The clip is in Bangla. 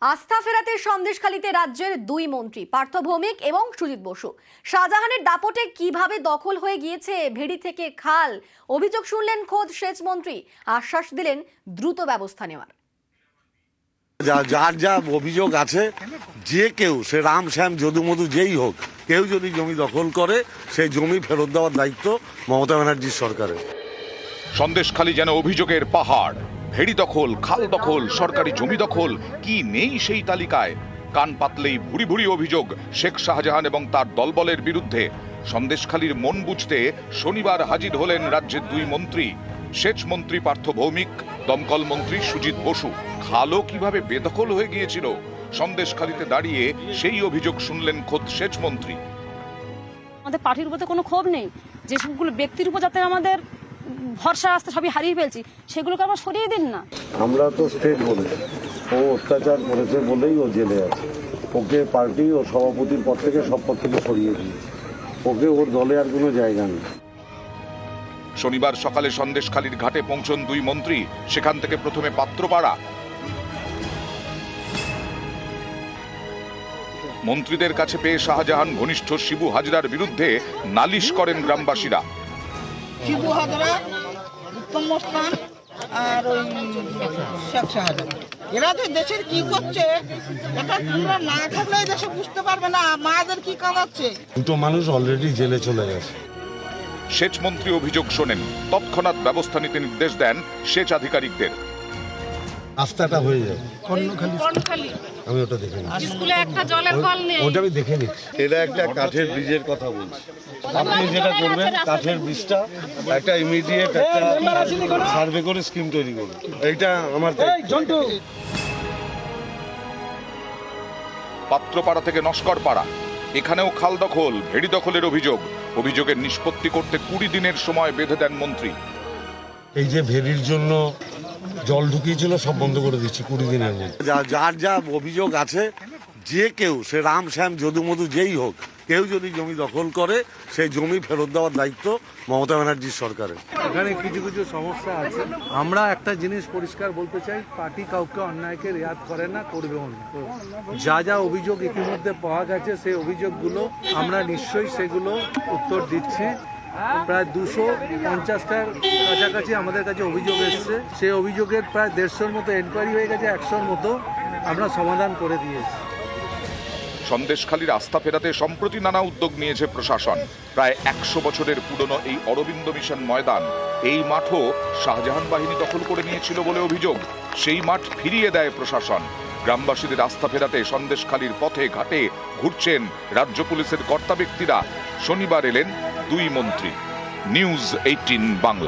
আস্থা ফেরাতে সন্দেশখালীতে রাজ্যের দুই মন্ত্রী পার্থ ভৌমিক এবং সুজিত বসু। শাহজাহানের দাপটে কিভাবে দখল হয়ে গিয়েছে ভেড়ি থেকে খাল, অভিযোগ শুনলেন খোদ সেচ মন্ত্রী, আশ্বাস দিলেন দ্রুত ব্যবস্থা নেওয়ার। যার যা অভিযোগ আছে, যে কেউ সে রাম শ্যাম যদু মধু যেই হোক, কেউ যদি জমি দখল করে সেই জমি ফেরত দেওয়ার দায়িত্ব মমতা ব্যানার্জির সরকারের। সন্দেশখালী যেন অভিযোগের পাহাড়, ভেড়ি দখল, খাল দখল, সরকারি জমি দখল, কি নেই সেই তালিকায়? কান পাতলেই ভুরি ভুরি অভিযোগ শেখ শাহজাহান এবং তার দলবলের বিরুদ্ধে। সন্দেশখালীর মন বুঝতে শনিবার হাজির হলেন রাজ্যের দুই মন্ত্রী, সেচ মন্ত্রী পার্থ ভৌমিক, দমকল মন্ত্রী সুজিত বসু। খালও কিভাবে বেদখল হয়ে গিয়েছিল, সন্দেশখালীতে দাঁড়িয়ে সেই অভিযোগ শুনলেন খোদ সেচ মন্ত্রী। আমাদের পার্টির উপর কোনো ক্ষোভ নেই, যে সবগুলো ব্যক্তির উপর যাতে আমাদের ভরসা আসতে সবই হারিয়ে ফেলছি, সেগুলোকে আবার সরিয়ে দিন না। আমরা তো স্টেট বলে, ও অত্যাচার করেছে বলেই ও জেলে আছে। ওকে পার্টি ও সভাপতির পদ থেকে সব পদ থেকে সরিয়ে দিয়েছে। ওকে ওর দলে আর কোনো জায়গা নেই। শনিবার সকালে সন্দেশখালীর ঘাটে পৌঁছন দুই মন্ত্রী। সেখান থেকে প্রথমে পাত্রপাড়া। মন্ত্রীদের কাছে পেয়ে শাহজাহান ঘনিষ্ঠ শিবু হাজরার বিরুদ্ধে নালিশ করেন গ্রামবাসীরা। শিবু হাজরা, উত্তম মস্তান আর ওই শেখ শাহজাহান, এরা যে দেশের কি করছে এটা তোমরা না থাকলে দেশে বুঝতে পারবে না মাদের কি কামাচ্ছে। দুটো মানুষ অলরেডি জেলে চলে গেছে। সেচ মন্ত্রী অভিযোগ শোনেন, তৎক্ষণাৎ ব্যবস্থা নিতে নির্দেশ দেন সেচ আধিকারিকদের। রাস্তাটা হয়ে যায় কর্ণখালী, আমি ওটা দেখে নিচ্ছি। স্কুলে একটা জলের কল নেই। ওটা আমি দেখে নিচ্ছি। এটা একটা কাঠের ব্রিজের কথা বলছি। আপনি যেটা করবেন, কাঠের ব্রিজটা একটা ইমিডিয়েট একটা সার্ভে করে স্কিম তৈরি করুন। এইটা আমার পাত্রপাড়া থেকে নস্করপাড়া, এখানেও খাল দখল, ভেড়ি দখলের অভিযোগ। অভিযোগের নিষ্পত্তি করতে 20 দিনের সময় বেঁধে দেন মন্ত্রী। এই যে ভেরির জন্য জল ঢুকিয়েছিল সব বন্ধ করে দিচ্ছি 20 দিনের মধ্যে। যার যা অভিযোগ আছে, যে কেউ সে রাম শ্যাম যদু মধু যেই হোক, কেউ যদি জমি দখল করে সেই জমি ফেরত দেওয়ার দায়িত্ব মমতা ব্যানার্জির সরকারের। এখানে কিছু কিছু সমস্যা আছে। আমরা একটা জিনিস পরিষ্কার বলতে চাই, পার্টি কাউকে অন্যায়কে রেয়াত করে না, করবেও না। যা যা অভিযোগ ইতিমধ্যে পাওয়া গেছে সেই অভিযোগগুলো আমরা নিশ্চয়ই সেগুলো উত্তর দিচ্ছি। প্রায় 250টার কাছাকাছি আমাদের কাছে অভিযোগ এসছে। সেই অভিযোগের প্রায় 150-র মতো এনকোয়ারি হয়ে গেছে, 100-র মতো আমরা সমাধান করে দিয়েছি। সন্দেশখালীর আস্থা ফেরাতে সম্প্রতি নানা উদ্যোগ নিয়েছে প্রশাসন। প্রায় 100 বছরের পুরনো এই অরবিন্দ মিশন ময়দান, এই মাঠও শাহজাহান বাহিনী দখল করে নিয়েছিল বলে অভিযোগ। সেই মাঠ ফিরিয়ে দেয় প্রশাসন। গ্রামবাসীদের আস্থা ফেরাতে সন্দেশখালীর পথে ঘাটে ঘুরছেন রাজ্য পুলিশের কর্তা ব্যক্তিরা। শনিবার এলেন দুই মন্ত্রী। নিউজ 18 বাংলা।